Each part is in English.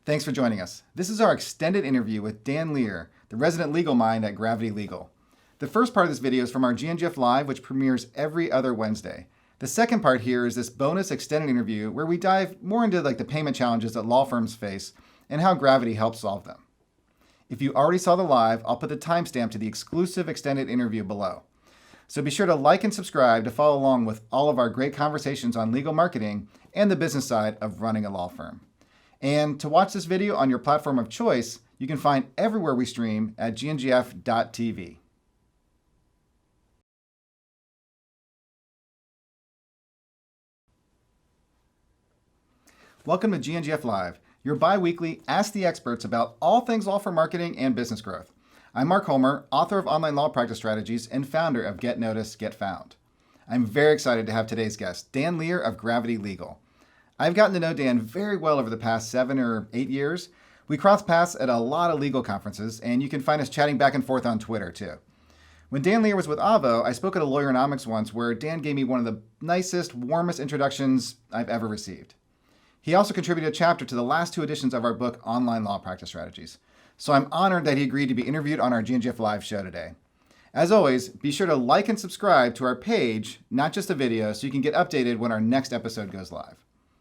Thanks for joining us. This is our extended interview with Dan Lear, the resident legal mind at Gravity Legal. The first part of this video is from our GNGF Live, which premieres every other Wednesday. The second part here is this bonus extended interview where we dive more into the payment challenges that law firms face and how Gravity helps solve them. If you already saw the live, I'll put the timestamp to the exclusive extended interview below. So be sure to like and subscribe to follow along with all of our great conversations on legal marketing and the business side of running a law firm. And to watch this video on your platform of choice, you can find everywhere we stream at gngf.tv. Welcome to GNGF Live, your bi-weekly Ask the Experts about all things law firm marketing and business growth. I'm Mark Homer, author of Online Law Practice Strategies and founder of Get Noticed, Get Found. I'm very excited to have today's guest, Dan Lear of Gravity Legal. I've gotten to know Dan very well over the past 7 or 8 years. We cross paths at a lot of legal conferences, and you can find us chatting back and forth on Twitter, too. When Dan Lear was with Avvo, I spoke at a Lawyeronomics once where Dan gave me one of the nicest, warmest introductions I've ever received. He also contributed a chapter to the last 2 editions of our book, Online Law Practice Strategies. So I'm honored that he agreed to be interviewed on our GNGF Live show today. As always, be sure to like and subscribe to our page, not just the video, so you can get updated when our next episode goes live.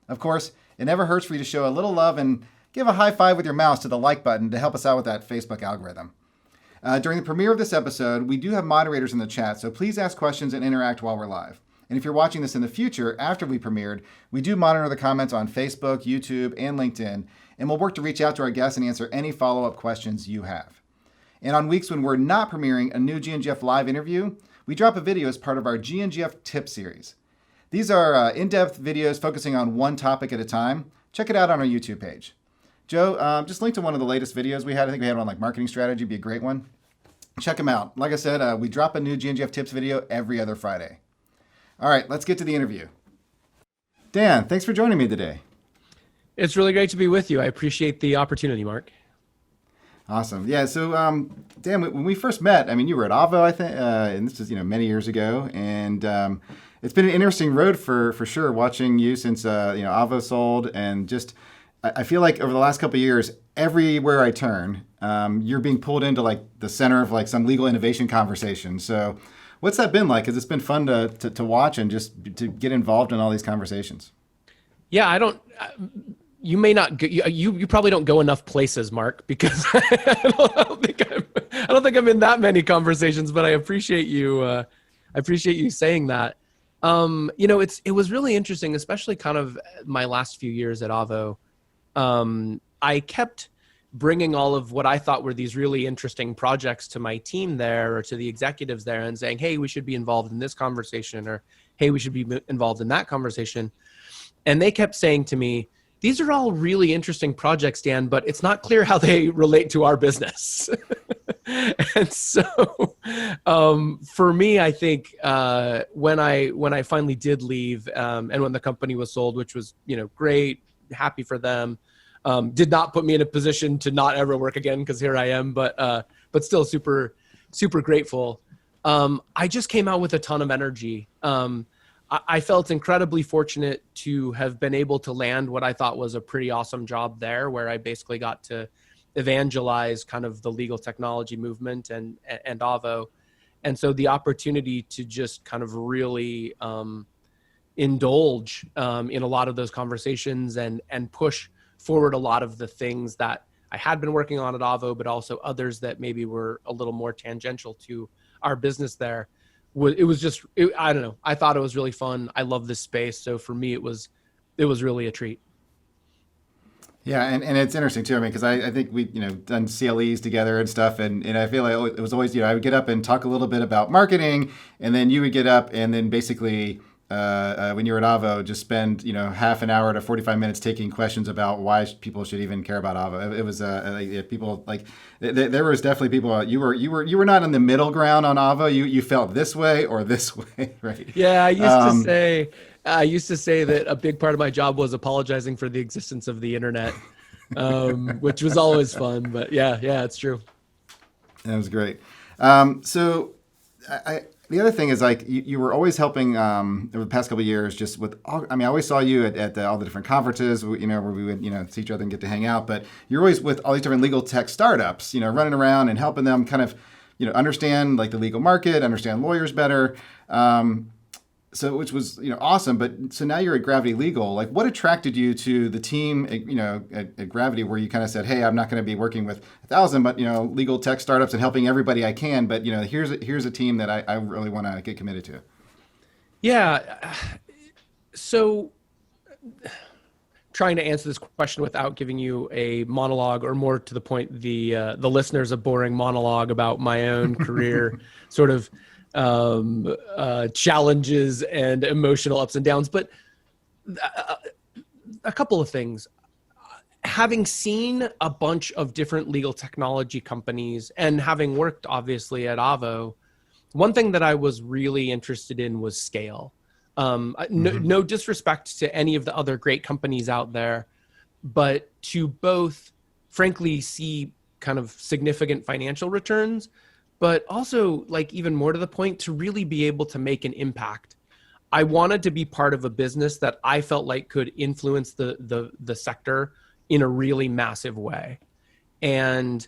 Of course, it never hurts for you to show a little love and give a high five with your mouse to the like button to help us out with that Facebook algorithm. During the premiere of this episode, we do have moderators in the chat, so please ask questions and interact while we're live. And if you're watching this in the future, after we premiered, we do monitor the comments on Facebook, YouTube, and LinkedIn, and we'll work to reach out to our guests and answer any follow-up questions you have. And on weeks when we're not premiering a new GNGF Live interview, we drop a video as part of our GNGF Tip series. These are in-depth videos focusing on one topic at a time. Check it out on our YouTube page. Joe, just link to one of the latest videos we had. I think we had one on marketing strategy, be a great one. Check them out. Like I said, we drop a new GNGF Tips video every other Friday. All right, let's get to the interview. Dan, thanks for joining me today. It's really great to be with you. I appreciate the opportunity, Mark. Awesome. Yeah. So, Dan, when we first met, I mean, you were at Avvo, I think, and this was, many years ago. And it's been an interesting road for sure, watching you since, Avvo sold. And just, I feel like over the last couple of years, everywhere I turn, you're being pulled into the center of some legal innovation conversation. So what's that been like? Because it's been fun to watch and just to get involved in all these conversations. Yeah, you may not. You probably don't go enough places, Mark, because I don't think I'm in that many conversations. But I appreciate you. I appreciate you saying that. It was really interesting, especially kind of my last few years at Avvo. I kept bringing all of what I thought were these really interesting projects to my team there, or to the executives there, and saying, "Hey, we should be involved in this conversation," or "Hey, we should be involved in that conversation." And they kept saying to me, "These are all really interesting projects, Dan, but it's not clear how they relate to our business." And so for me, I think when I finally did leave and when the company was sold, which was, great, happy for them, did not put me in a position to not ever work again, because here I am, but still super, super grateful. I just came out with a ton of energy. I felt incredibly fortunate to have been able to land what I thought was a pretty awesome job there, where I basically got to evangelize kind of the legal technology movement and Avvo. And so the opportunity to just kind of really indulge in a lot of those conversations and push forward a lot of the things that I had been working on at Avvo, but also others that maybe were a little more tangential to our business there. I don't know. I thought it was really fun. I love this space. So for me, it was really a treat. Yeah. And it's interesting too. I mean, because I think we, done CLEs together and stuff. And I feel like it was always, I would get up and talk a little bit about marketing, and then you would get up and then basically, when you were at Avvo, just spend, half an hour to 45 minutes taking questions about why people should even care about Avvo. It was people there was definitely people. You were not in the middle ground on Avvo. You felt this way or this way, right? Yeah, I used to say that a big part of my job was apologizing for the existence of the internet, which was always fun. But yeah, it's true. That was great. So the other thing is like you were always helping over the past couple of years just with all, I mean, I always saw you at all the different conferences, where we would, see each other and get to hang out, but you're always with all these different legal tech startups, running around and helping them kind of, understand like the legal market, understand lawyers better. So which was, awesome. But so now you're at Gravity Legal. Like what attracted you to the team, at Gravity, where you kind of said, hey, I'm not going to be working with 1,000, but, legal tech startups and helping everybody I can. But, here's a team that I really want to get committed to. Yeah. So trying to answer this question without giving you a monologue, or more to the point, the listeners a boring monologue about my own career, sort of challenges and emotional ups and downs. But a couple of things. Having seen a bunch of different legal technology companies and having worked obviously at Avvo, one thing that I was really interested in was scale. No disrespect to any of the other great companies out there, but to both frankly see kind of significant financial returns, but also, like, even more to the point, to really be able to make an impact. I wanted to be part of a business that I felt like could influence the sector in a really massive way. And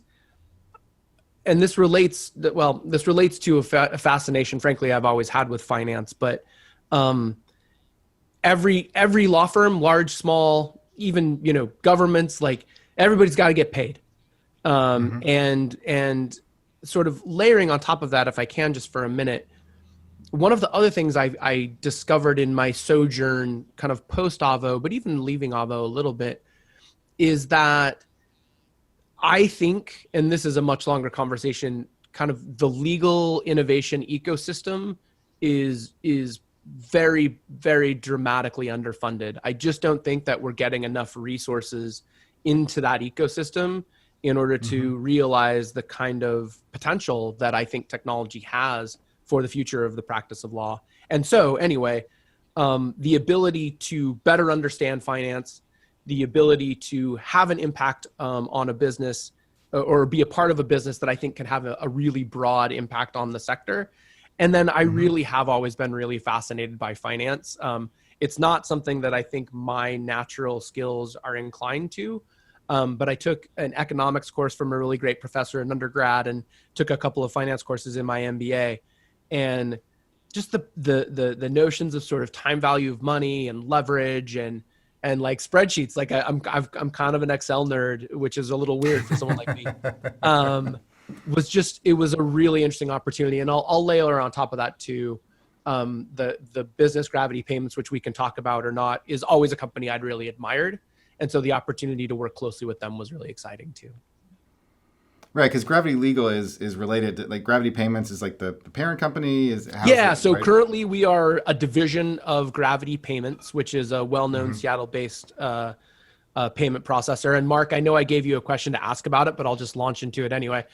this relates to a fascination, frankly, I've always had with finance. But every law firm, large, small, even governments, like, everybody's got to get paid. And sort of layering on top of that, if I can, just for a minute, one of the other things I discovered in my sojourn, kind of post Avvo, but even leaving Avvo a little bit, is that I think, and this is a much longer conversation, kind of the legal innovation ecosystem is very, very dramatically underfunded. I just don't think that we're getting enough resources into that ecosystem in order to realize the kind of potential that I think technology has for the future of the practice of law. And so anyway, the ability to better understand finance, the ability to have an impact on a business, or be a part of a business that I think can have a really broad impact on the sector. And then I really have always been really fascinated by finance. It's not something that I think my natural skills are inclined to. But I took an economics course from a really great professor in undergrad, and took a couple of finance courses in my MBA, and just the notions of sort of time value of money and leverage and like spreadsheets. Like I'm kind of an Excel nerd, which is a little weird for someone like me. It was a really interesting opportunity, and I'll layer on top of that too. The business Gravity Payments, which we can talk about or not, is always a company I'd really admired. And so the opportunity to work closely with them was really exciting too. Right, because Gravity Legal is related to, like, Gravity Payments is like the parent company. So right? Currently we are a division of Gravity Payments, which is a well-known Seattle-based payment processor. And Mark, I know I gave you a question to ask about it, but I'll just launch into it anyway.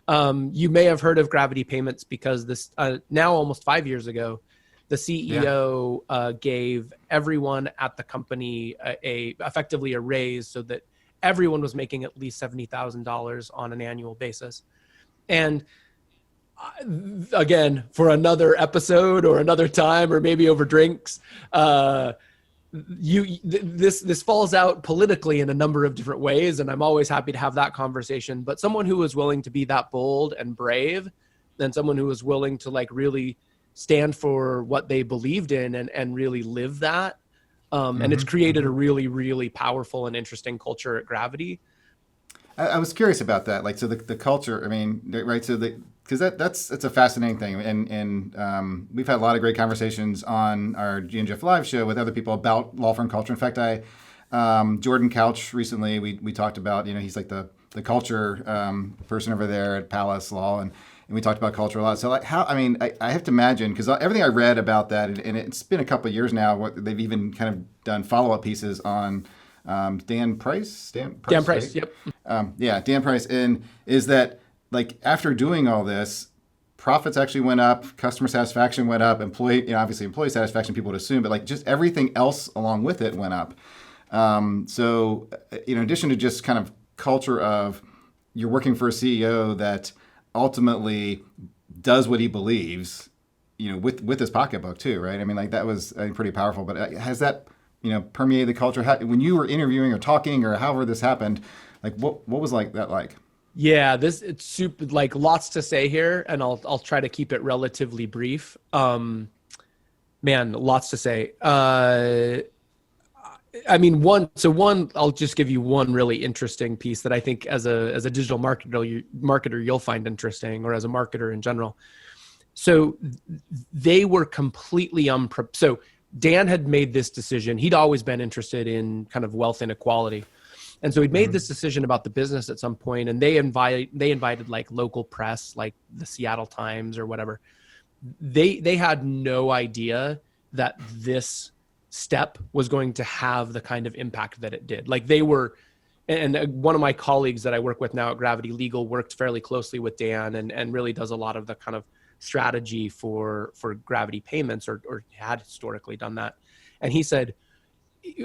You may have heard of Gravity Payments because this now almost 5 years ago, the CEO gave everyone at the company effectively a raise so that everyone was making at least $70,000 on an annual basis. And again, for another episode or another time, or maybe over drinks, this falls out politically in a number of different ways, and I'm always happy to have that conversation. But someone who was willing to be that bold and brave, and someone who was willing to, like, really stand for what they believed in and really live that. And it's created a really, really powerful and interesting culture at Gravity. I was curious about that. Like, so the culture, I mean, right. So because that's a fascinating thing. And we've had a lot of great conversations on our GNGF live show with other people about law firm culture. In fact, Jordan Couch recently, we talked about, he's like the culture person over there at Palace Law, and we talked about culture a lot. So, like, I have to imagine, because everything I read about that, and it's been a couple of years now, they've even kind of done follow-up pieces on Dan Price. Dan Price, right? Yep. Dan Price. And is that, like, after doing all this, profits actually went up, customer satisfaction went up, obviously employee satisfaction, people would assume, but, like, just everything else along with it went up. So, in addition to just kind of culture of you're working for a CEO that ultimately does what he believes, with this pocketbook too, right? I mean, like that was pretty powerful. But has that permeated the culture? When you were interviewing or talking or however this happened, like what was that like? Yeah, it's super, like lots to say here, and I'll try to keep it relatively brief. Man, lots to say. I mean, I'll just give you one really interesting piece that I think as a digital marketer you'll find interesting, or as a marketer in general. So they were completely so Dan had made this decision. He'd always been interested in kind of wealth inequality. And so he'd made this decision about the business at some point, and they invited like local press, like the Seattle Times or whatever. They had no idea that this step was going to have the kind of impact that it did. Like and one of my colleagues that I work with now at Gravity Legal worked fairly closely with Dan and really does a lot of the kind of strategy for Gravity payments, or had historically done that. And he said,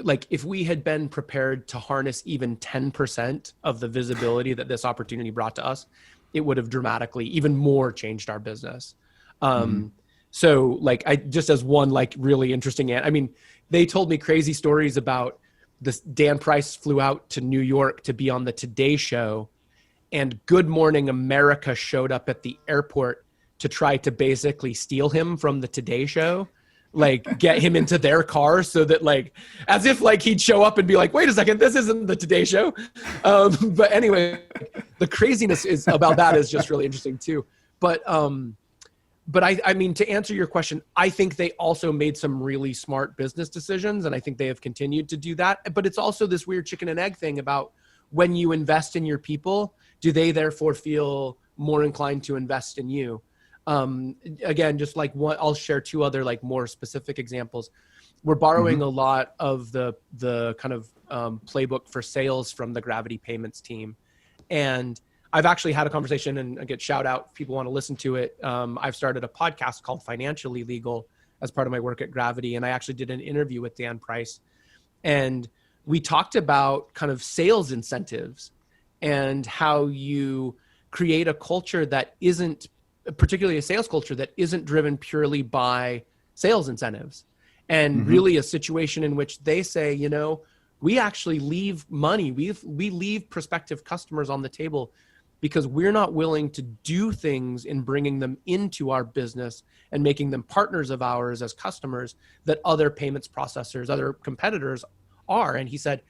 like, if we had been prepared to harness even 10% of the visibility that this opportunity brought to us, it would have dramatically even more changed our business. So like, I just as one like really interesting, I mean, they told me crazy stories about this. Dan Price flew out to New York to be on the Today Show, and Good Morning America showed up at the airport to try to basically steal him from the Today Show, like get him into their car, so that like, as if like he'd show up and be like, wait a second, this isn't the Today Show. But anyway, the craziness is about that is just really interesting too. But I mean, to answer your question, I think they also made some really smart business decisions, and I think they have continued to do that. But it's also this weird chicken and egg thing about when you invest in your people, do they therefore feel more inclined to invest in you? Again, just like one, I'll share two other like more specific examples. We're borrowing a lot of the kind of playbook for sales from the Gravity Payments team, and I've actually had a conversation, and I get shout out if people want to listen to it. I've started a podcast called Financially Legal as part of my work at Gravity, and I actually did an interview with Dan Price, and we talked about kind of sales incentives and how you create a culture that isn't, particularly a sales culture that isn't driven purely by sales incentives, and really a situation in which they say, we actually leave money, we leave prospective customers on the table because we're not willing to do things in bringing them into our business and making them partners of ours as customers that other payments processors, other competitors are. And he said,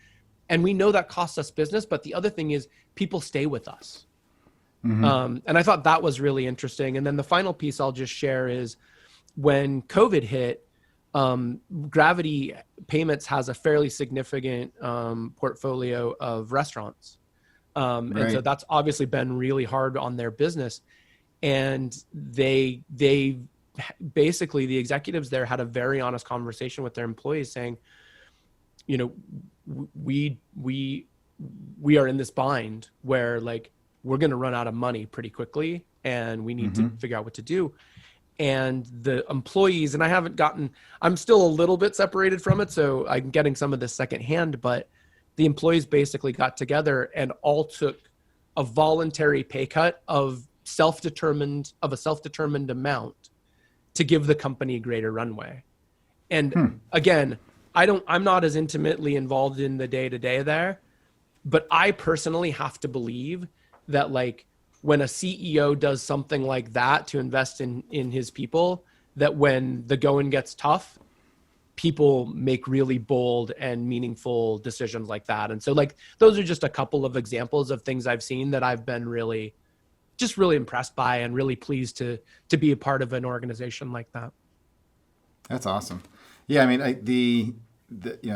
and we know that costs us business, but the other thing is people stay with us. And I thought that was really interesting. And then the final piece I'll just share is when COVID hit, Gravity Payments has a fairly significant portfolio of restaurants. And so that's obviously been really hard on their business. And they basically, the executives there had a very honest conversation with their employees saying, we are in this bind where like, we're going to run out of money pretty quickly, and we need to figure out what to do. And the employees, and I'm still a little bit separated from it, so I'm getting some of this secondhand, but the employees basically got together and all took a voluntary pay cut of a self-determined amount to give the company greater runway. And again, I'm not as intimately involved in the day-to-day there, but I personally have to believe that like when a CEO does something like that to invest in his people, that when the going gets tough, people make really bold and meaningful decisions like that. And so like, those are just a couple of examples of things I've seen that I've been really impressed by and really pleased to be a part of an organization like that. That's awesome. Yeah. I mean, the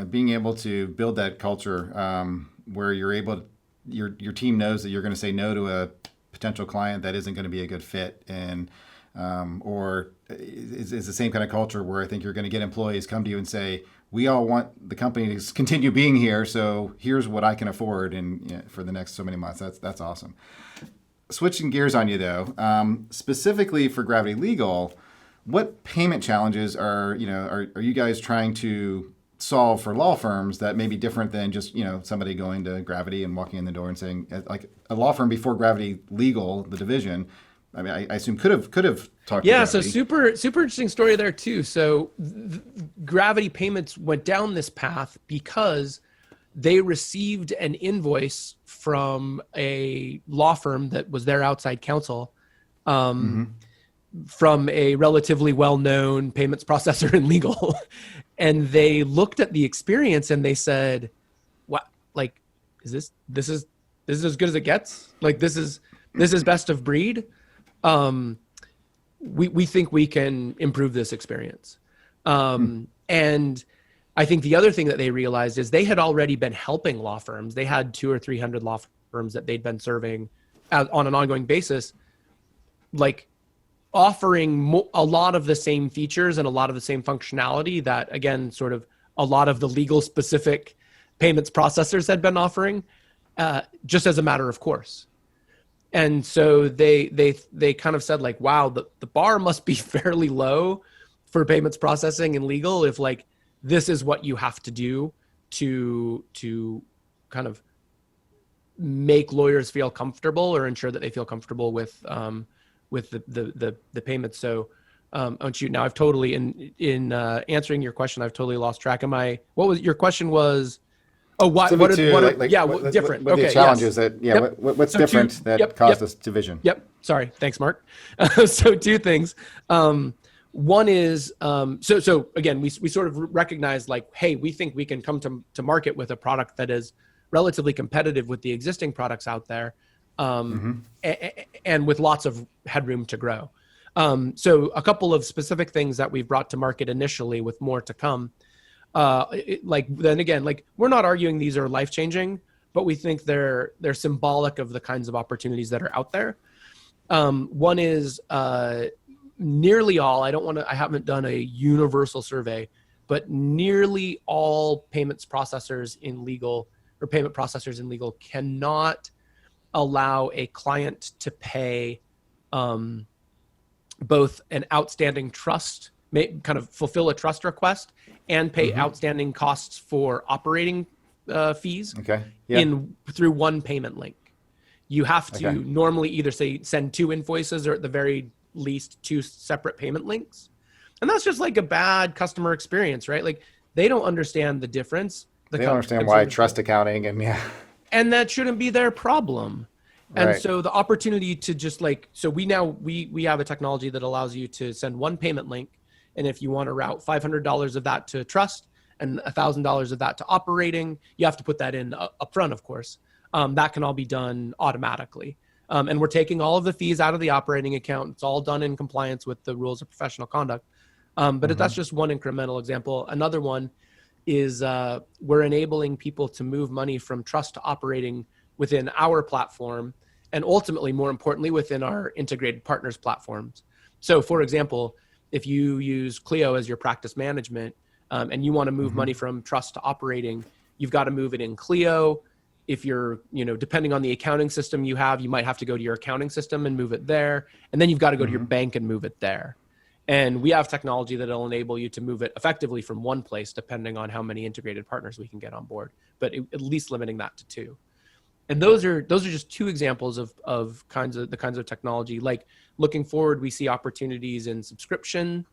being able to build that culture where you're able to, your team knows that you're going to say no to a potential client that isn't going to be a good fit, and or is the same kind of culture where I think you're going to get employees come to you and say, we all want the company to continue being here, so here's what I can afford and for the next so many months. That's awesome. Switching gears on you though, specifically for Gravity Legal, what payment challenges are you guys trying to solve for law firms that may be different than just somebody going to Gravity and walking in the door and saying, like a law firm before Gravity Legal, the division, I mean, I assume could have talked to Yeah, so Gravity. super interesting story there too. So Gravity Payments went down this path because they received an invoice from a law firm that was their outside counsel, from a relatively well-known payments processor in legal. And they looked at the experience and they said, what, like, is this is as good as it gets? Like, this is best of breed. We think we can improve this experience. And I think the other thing that they realized is they had already been helping law firms. They had 200 or 300 law firms that they'd been serving on an ongoing basis, like offering a lot of the same features and a lot of the same functionality that, again, sort of a lot of the legal specific payments processors had been offering, just as a matter of course. And so they kind of said, like, wow, the bar must be fairly low for payments processing and legal if, like, this is what you have to do to kind of make lawyers feel comfortable or ensure that they feel comfortable with the payments. So, oh shoot, now I've totally in answering your question, I've totally lost track of what was your question was. Oh, what Different. What the challenges that, what's So different that caused this division? Yep. Sorry. Thanks, Mark. So two things. One is, so again, we sort of recognize, like, hey, we think we can come to market with a product that is relatively competitive with the existing products out there, and with lots of headroom to grow. So a couple of specific things that we've brought to market initially with more to come. Then again, like, we're not arguing these are life-changing, but we think they're symbolic of the kinds of opportunities that are out there. One is nearly all, I haven't done a universal survey, but nearly all payments processors in legal or payment processors in legal cannot allow a client to pay both an outstanding trust, kind of fulfill a trust request, and pay outstanding costs for operating fees through one payment link. You have to normally either send two invoices or at the very least two separate payment links. And that's just like a bad customer experience, right? Like, they don't understand the difference. They don't understand why trust accounting and that shouldn't be their problem. And so the opportunity to just so we have a technology that allows you to send one payment link. And if you want to route $500 of that to trust and $1,000 of that to operating, you have to put that in upfront, of course. That can all be done automatically. And we're taking all of the fees out of the operating account. It's all done in compliance with the rules of professional conduct. But that's just one incremental example. Another one is we're enabling people to move money from trust to operating within our platform, and ultimately, more importantly, within our integrated partners platforms. So, for example, if you use Clio as your practice management, and you want to move money from trust to operating, you've got to move it in Clio. If you're, depending on the accounting system you have, you might have to go to your accounting system and move it there. And then you've got to go to your bank and move it there. And we have technology that'll enable you to move it effectively from one place, depending on how many integrated partners we can get on board, but at least limiting that to two. And those are just two examples of the kinds of technology. Like, looking forward, we see opportunities in subscription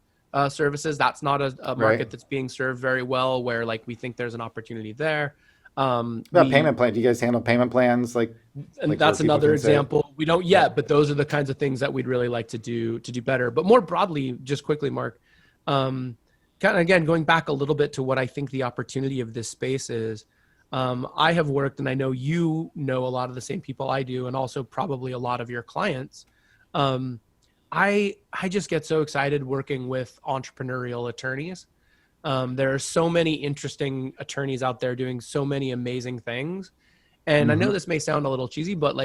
services. That's not a market that's being served very well, where we think there's an opportunity there. Payment plan. Do you guys handle payment plans? And that's another example. We don't yet, but those are the kinds of things that we'd really like to do better. But more broadly, just quickly, Mark, kind of again, going back a little bit to what I think the opportunity of this space is. I have worked, and I know you know a lot of the same people I do, and also probably a lot of your clients. I just get so excited working with entrepreneurial attorneys. There are so many interesting attorneys out there doing so many amazing things. And I know this may sound a little cheesy, but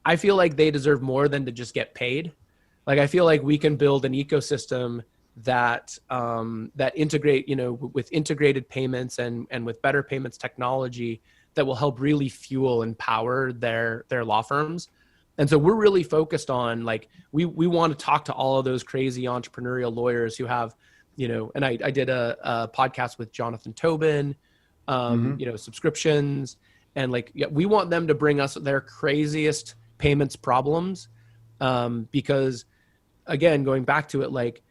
I feel like they deserve more than to just get paid. I feel like we can build an ecosystem that integrate, with integrated payments and with better payments technology that will help really fuel and power their law firms. And so we're really focused on we want to talk to all of those crazy entrepreneurial lawyers who have, and I did a podcast with Jonathan Tobin, subscriptions, and we want them to bring us their craziest payments problems Because again, going back to it, like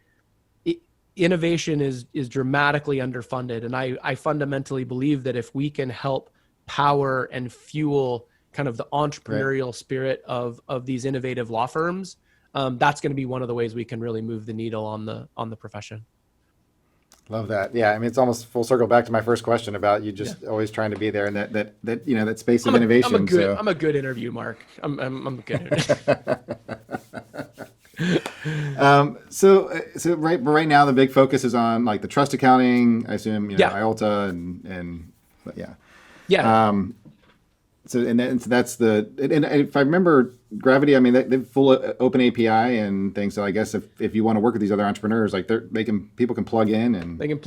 innovation is dramatically underfunded. And I fundamentally believe that if we can help power and fuel kind of the entrepreneurial spirit of these innovative law firms, that's going to be one of the ways we can really move the needle on the profession. Love that. Yeah, I mean, it's almost full circle back to my first question about you just always trying to be there, and that you know, that space of innovation. I'm a good interview, Mark. I'm a good. So right now the big focus is on like the trust accounting, I assume, you know, IOLTA and yeah. Yeah. So that's the, and if I remember Gravity, I mean, they've full open API and things. So I guess if you want to work with these other entrepreneurs, like people can plug in and they can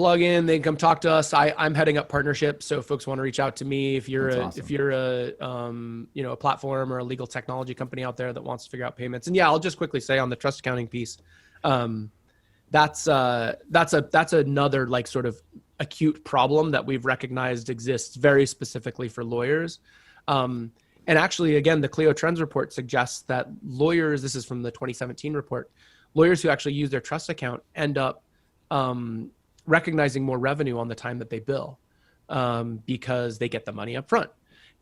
come talk to us. I'm heading up partnerships. So if folks want to reach out to me, if you're a you know, a platform or a legal technology company out there that wants to figure out payments. And yeah, I'll just quickly say on the trust accounting piece, that's another like sort of acute problem that we've recognized exists very specifically for lawyers. And actually, again, the Clio Trends report suggests that lawyers, this is from the 2017 report, lawyers who actually use their trust account end up recognizing more revenue on the time that they bill because they get the money up front.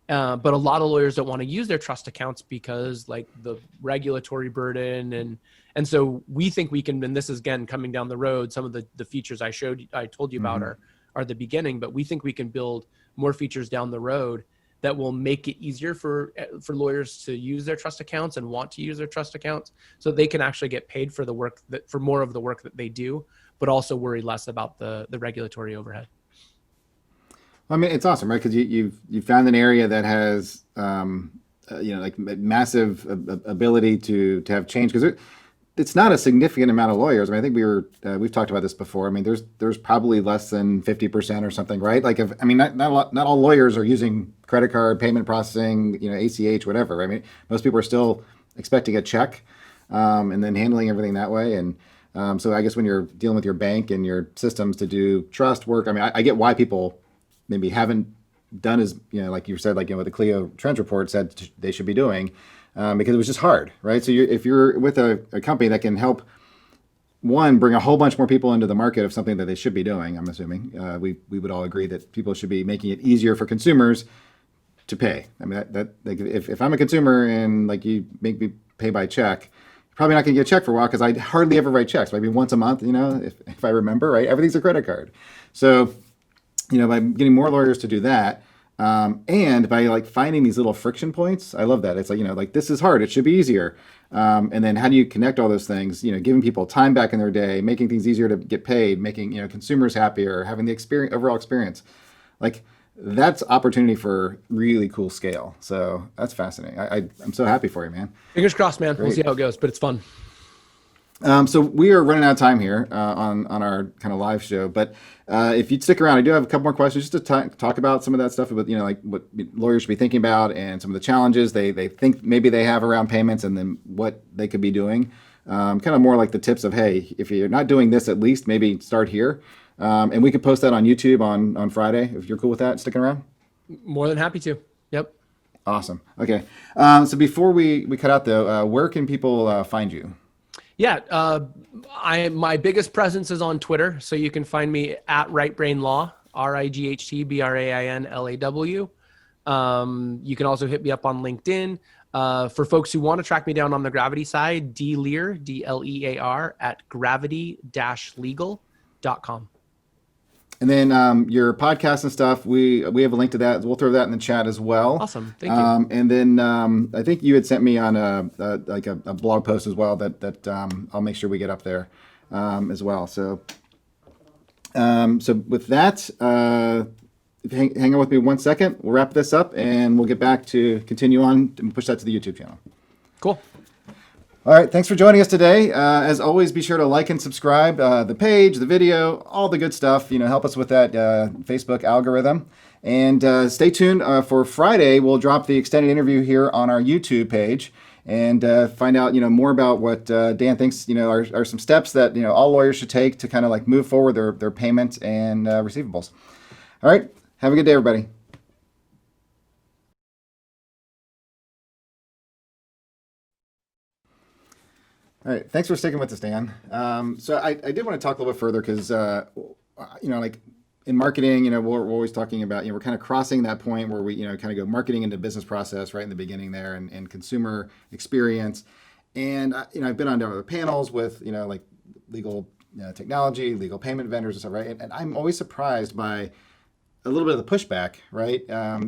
But a lot of lawyers don't want to use their trust accounts because like the regulatory burden. And so we think we can, and this is again, coming down the road, some of the features I told you about are the beginning, but we think we can build more features down the road that will make it easier for lawyers to use their trust accounts and want to use their trust accounts so they can actually get paid for the work for more of the work that they do, but also worry less about the regulatory overhead. I mean, it's awesome, right? Because you've found an area that has, you know, like massive ability to have change, because it's not a significant amount of lawyers. I mean, I think we've talked about this before. I mean, there's probably less than 50% or something, right? Like, not all lawyers are using credit card payment processing, you know, ACH, whatever. I mean, most people are still expecting a check and then handling everything that way. And so I guess when you're dealing with your bank and your systems to do trust work, I mean, I get why people maybe haven't done as, you know, like you said, like, you know, what the Clio Trends report said they should be doing. Because it was just hard, right? So if you're with a company that can help, one, bring a whole bunch more people into the market of something that they should be doing, I'm assuming, we would all agree that people should be making it easier for consumers to pay. I mean, that like, if I'm a consumer and like you make me pay by check, you're probably not going to get a check for a while because I hardly ever write checks, maybe once a month, you know, if I remember, right? Everything's a credit card. So, you know, by getting more lawyers to do that, and by like finding these little friction points, I love that. It's like, you know, like this is hard, it should be easier. And then how do you connect all those things, you know, giving people time back in their day, making things easier to get paid, making, you know, consumers happier, having the overall experience. Like that's opportunity for really cool scale. So that's fascinating. I'm so happy for you, man. Fingers crossed, man. Great. We'll see how it goes, but it's fun. So we are running out of time here on our kind of live show, but if you'd stick around, I do have a couple more questions just to talk about some of that stuff about, you know, like what lawyers should be thinking about and some of the challenges they think maybe they have around payments and then what they could be doing. Kind of more like the tips of, hey, if you're not doing this, at least maybe start here. And we could post that on YouTube on Friday if you're cool with that, sticking around. More than happy to. Yep. Awesome. Okay. So before we cut out though, where can people find you? Yeah, my biggest presence is on Twitter, so you can find me at RightBrainLaw, RightBrainLaw. You can also hit me up on LinkedIn. For folks who want to track me down on the Gravity side, Lear, DLEAR, at gravity-legal.com. And then your podcast and stuff, we have a link to that. We'll throw that in the chat as well. Awesome, thank you. And then I think you had sent me on a blog post as well that I'll make sure we get up there as well. So with that, hang on with me 1 second. We'll wrap this up and we'll get back to continue on and push that to the YouTube channel. Cool. All right, thanks for joining us today. As always, be sure to like and subscribe the page, the video, all the good stuff. You know, help us with that Facebook algorithm. And stay tuned for Friday. We'll drop the extended interview here on our YouTube page and find out, you know, more about what Dan thinks, you know, are some steps that, you know, all lawyers should take to kind of like move forward their payments and receivables. All right, have a good day, everybody. All right. Thanks for sticking with us, Dan. So I did want to talk a little bit further because, like in marketing, we're always talking about, we're kind of crossing that point where we, kind of go marketing into business process right in the beginning there and consumer experience. And, I've been on other panels with, like legal technology, legal payment vendors and stuff, right? And I'm always surprised by a little bit of the pushback, right?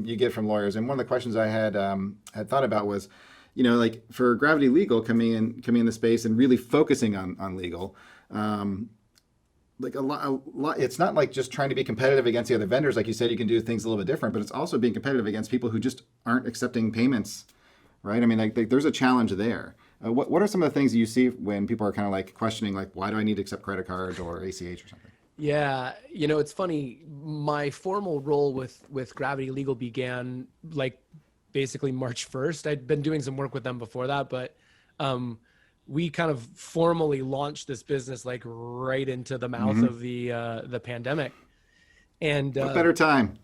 You get from lawyers. And one of the questions I had thought about was, like for Gravity Legal coming in the space and really focusing on legal, like a lot, it's not like just trying to be competitive against the other vendors. Like you said, you can do things a little bit different, but it's also being competitive against people who just aren't accepting payments, right? I mean, like there's a challenge there. What are some of the things you see when people are kind of like questioning, like, why do I need to accept credit cards or ACH or something? Yeah, it's funny. My formal role with Gravity Legal began like basically March 1st. I'd been doing some work with them before that, but we kind of formally launched this business like right into the mouth of the pandemic. And What better time?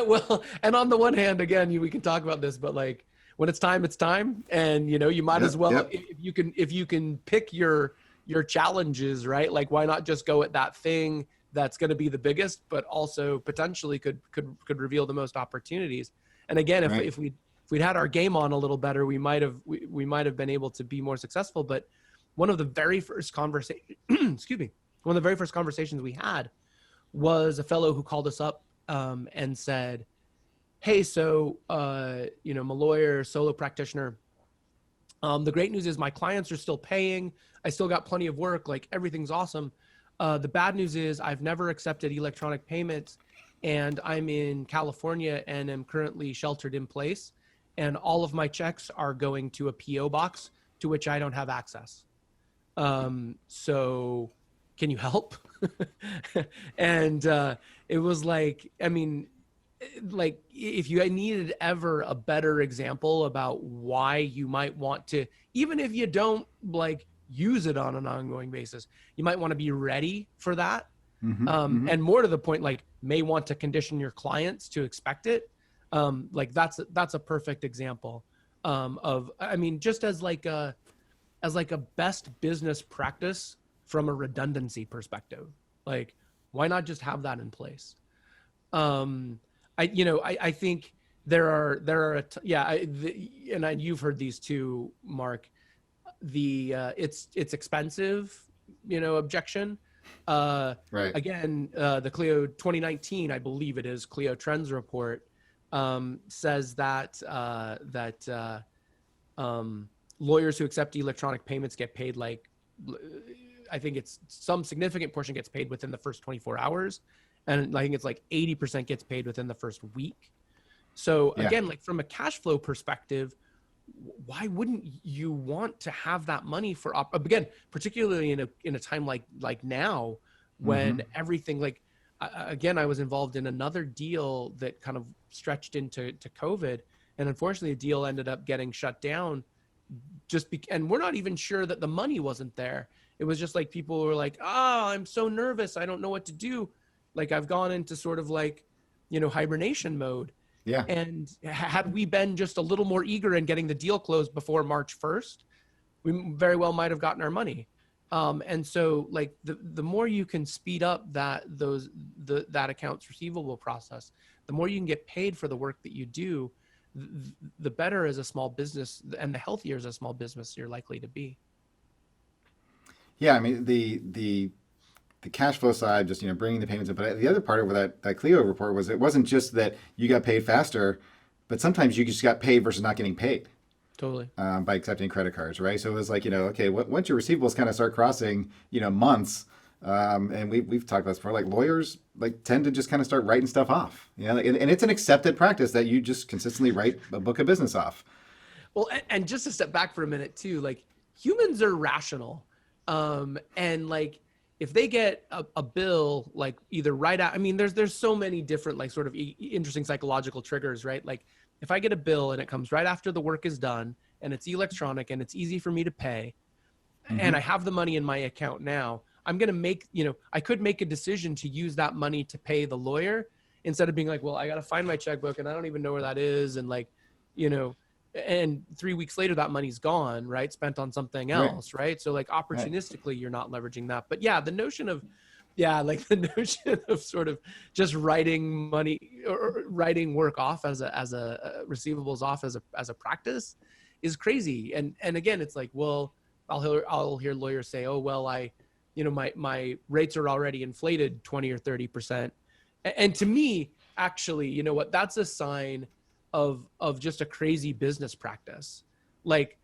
well, and on the one hand, again, we can talk about this, but like when it's time, it's time. And you might as well, if you can pick your challenges, right? Like why not just go at that thing that's going to be the biggest, but also potentially could reveal the most opportunities. And again, if we'd had our game on a little better, we might have been able to be more successful. But one of the very first one of the very first conversations we had was a fellow who called us up and said, "Hey, so I'm a lawyer, solo practitioner. The great news is my clients are still paying. I still got plenty of work. Like everything's awesome. The bad news is I've never accepted electronic payments, and I'm in California and am currently sheltered in place. And all of my checks are going to a PO box to which I don't have access. So can you help?" And it was like, I mean, like if you needed ever a better example about why you might want to, even if you don't like use it on an ongoing basis, you might want to be ready for that. And more to the point, like may want to condition your clients to expect it. Like that's a perfect example of, I mean, just as like a best business practice from a redundancy perspective, like why not just have that in place? I think you've heard these too, Mark, it's expensive, objection. Right. Again, the Clio 2019, I believe it is, Clio Trends report says that lawyers who accept electronic payments get paid like, I think it's some significant portion gets paid within the first 24 hours. And I think it's like 80% gets paid within the first week. So again, like from a cash flow perspective, why wouldn't you want to have that money for again, particularly in a time like now when everything like again, I was involved in another deal that kind of stretched into COVID, and unfortunately, the deal ended up getting shut down. And we're not even sure that the money wasn't there. It was just like people were like, "Oh, I'm so nervous. I don't know what to do. Like I've gone into sort of like, hibernation mode." Yeah. And had we been just a little more eager in getting the deal closed before March 1st, we very well might have gotten our money. And so like the more you can speed up that accounts receivable process, the more you can get paid for the work that you do, the better as a small business and the healthier as a small business you're likely to be. Yeah. I mean, the cash flow side, just, bringing the payments in. But the other part of that Clio report was it wasn't just that you got paid faster, but sometimes you just got paid versus not getting paid. Totally. By accepting credit cards, right? So it was like, okay, once your receivables kind of start crossing, months, and we've talked about this before, like lawyers like tend to just kind of start writing stuff off, and it's an accepted practice that you just consistently write a book of business off. Well, and just to step back for a minute too, like humans are rational, and like if they get a bill like either right out, I mean, there's so many different like sort of interesting psychological triggers, right? Like if I get a bill and it comes right after the work is done and it's electronic and it's easy for me to pay, and I have the money in my account now, I'm going to make, I could make a decision to use that money to pay the lawyer instead of being like, well, I got to find my checkbook and I don't even know where that is. And like, and 3 weeks later that money's gone, right? Spent on something else, right? So like opportunistically, you're not leveraging that. But yeah, the notion of, like the notion of sort of just writing money or writing work off as a receivables off as a practice is crazy. And again, it's like, well, I'll hear lawyers say, oh, well, my rates are already inflated 20 or 30%. And to me, actually, you know what, that's a sign of just a crazy business practice. Like,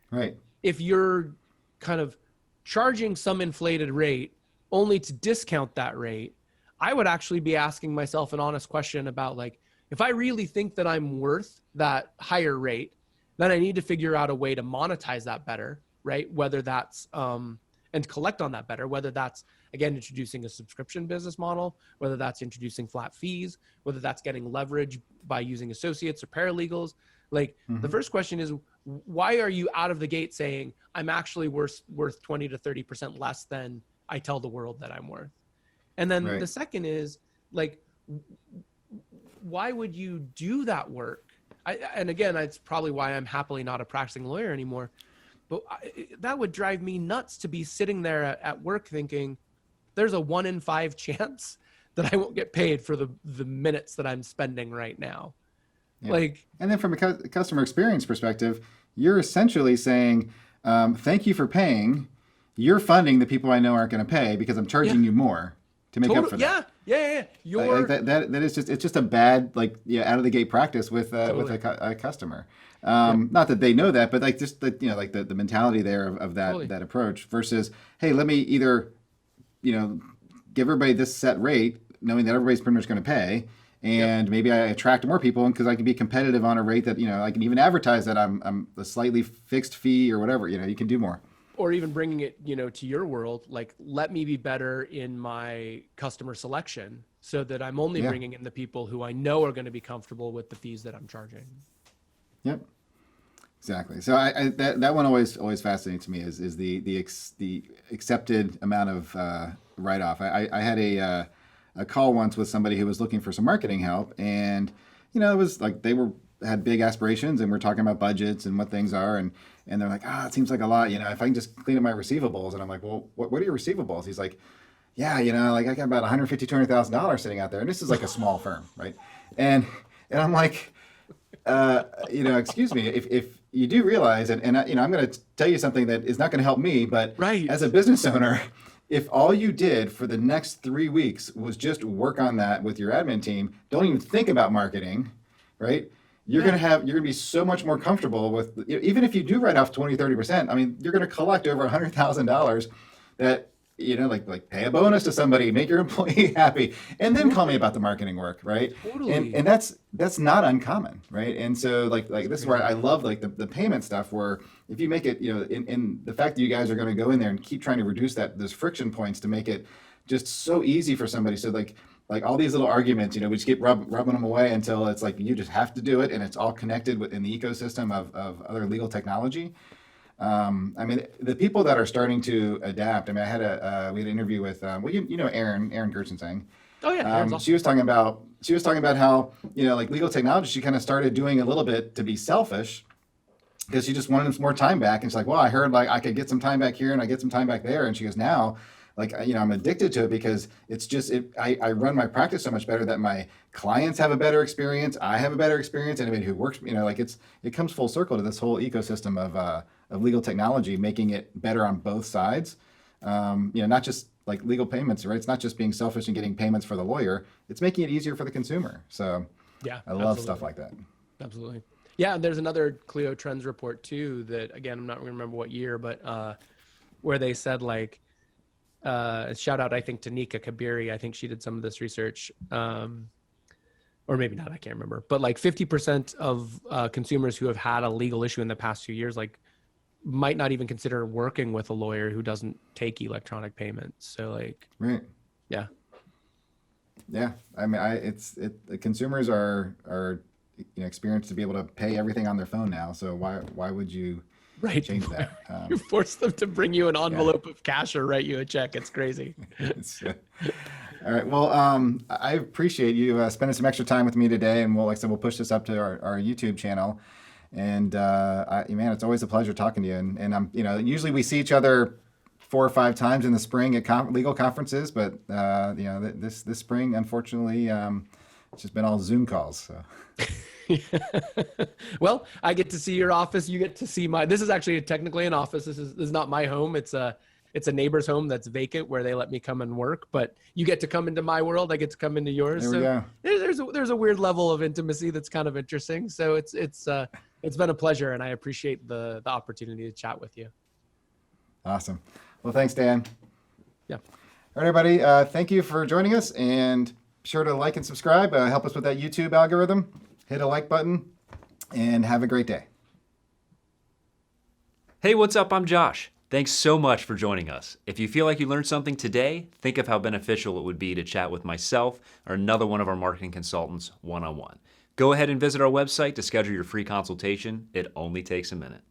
if you're kind of charging some inflated rate only to discount that rate, I would actually be asking myself an honest question about, like, if I really think that I'm worth that higher rate, then I need to figure out a way to monetize that better, right? Whether that's, and collect on that better, whether that's, again, introducing a subscription business model, whether that's introducing flat fees, whether that's getting leverage by using associates or paralegals. Like, the first question is, why are you out of the gate saying I'm actually worth 20 to 30% less than I tell the world that I'm worth? And then the second is, like, why would you do that work? And again, it's probably why I'm happily not a practicing lawyer anymore. But that would drive me nuts to be sitting there at work thinking there's a 1 in 5 chance that I won't get paid for the minutes that I'm spending right now. Like, and then from a customer experience perspective, you're essentially saying, thank you for paying. You're funding the people I know aren't going to pay because I'm charging you more to make up for that. Yeah. That is just, it's just a bad, like, out of the gate practice with a customer. Not that they know that, but like just the, like the mentality there of that, that approach versus, hey, let me either, give everybody this set rate, knowing that everybody's pretty much going to pay. And maybe I attract more people because I can be competitive on a rate that, I can even advertise that I'm a slightly fixed fee or whatever, you can do more. Or even bringing it, to your world, like, let me be better in my customer selection so that I'm only bringing in the people who I know are going to be comfortable with the fees that I'm charging. Yep, exactly. So that one always fascinates me is the accepted amount of write-off. I had a call once with somebody who was looking for some marketing help, and it was like they had big aspirations, and we're talking about budgets and what things are, and they're like, it seems like a lot, if I can just clean up my receivables. And I'm like, well, what are your receivables? He's like, yeah, like I got about $150,000, $200,000 sitting out there, and this is like a small firm, right? And I'm like, excuse me, if you do realize, and I'm going to tell you something that is not going to help me, but as a business owner, if all you did for the next 3 weeks was just work on that with your admin team, don't even think about marketing, right? You're going to be so much more comfortable with, even if you do write off 20, 30%, I mean, you're going to collect over $100,000 that, like pay a bonus to somebody, make your employee happy, and then call me about the marketing work, right? Totally. And that's not uncommon, right? And so like this is where I love like the payment stuff, where if you make it, in the fact that you guys are going to go in there and keep trying to reduce those friction points to make it just so easy for somebody. So like all these little arguments, we just keep rubbing them away until it's like you just have to do it, and it's all connected within the ecosystem of other legal technology. I mean, the people that are starting to adapt. I mean, we had an interview with Erin Gertzensang. Oh yeah, awesome. She was talking about how like legal technology, she kind of started doing a little bit to be selfish because she just wanted more time back. And she's like, well, I heard like I could get some time back here and I get some time back there. And she goes, now, like, I'm addicted to it because it's just, I run my practice so much better that my clients have a better experience. I have a better experience. Anybody who works, like it comes full circle to this whole ecosystem of legal technology, making it better on both sides. Not just like legal payments, right? It's not just being selfish and getting payments for the lawyer. It's making it easier for the consumer. So yeah, I love stuff like that. Absolutely. Yeah. And there's another Clio Trends report too, that again, I'm not going to remember what year, but where they said like, shout out, I think, to Nika Kabiri. I think she did some of this research, or maybe not, I can't remember, but like 50% of consumers who have had a legal issue in the past few years, like might not even consider working with a lawyer who doesn't take electronic payments. So like, right. Yeah. Yeah. I mean, the consumers are experienced to be able to pay everything on their phone now. So why would you change that? You force them to bring you an envelope of cash or write you a check. It's crazy. All right. Well, I appreciate you spending some extra time with me today, and like I said, we'll push this up to our YouTube channel. And man, it's always a pleasure talking to you. And I'm, usually we see each other 4 or 5 times in the spring at legal conferences, but this spring, unfortunately, it's just been all Zoom calls. So. Well, I get to see your office. You get to see this is actually technically an office. This is not my home. It's a neighbor's home that's vacant where they let me come and work, but you get to come into my world. I get to come into yours. There we go. There's a weird level of intimacy that's kind of interesting. So it's been a pleasure, and I appreciate the opportunity to chat with you. Awesome. Well, thanks, Dan. Yeah. All right, everybody. Thank you for joining us, and be sure to like and subscribe. Help us with that YouTube algorithm. Hit a like button, and have a great day. Hey, what's up? I'm Josh. Thanks so much for joining us. If you feel like you learned something today, think of how beneficial it would be to chat with myself or another one of our marketing consultants one-on-one. Go ahead and visit our website to schedule your free consultation. It only takes a minute.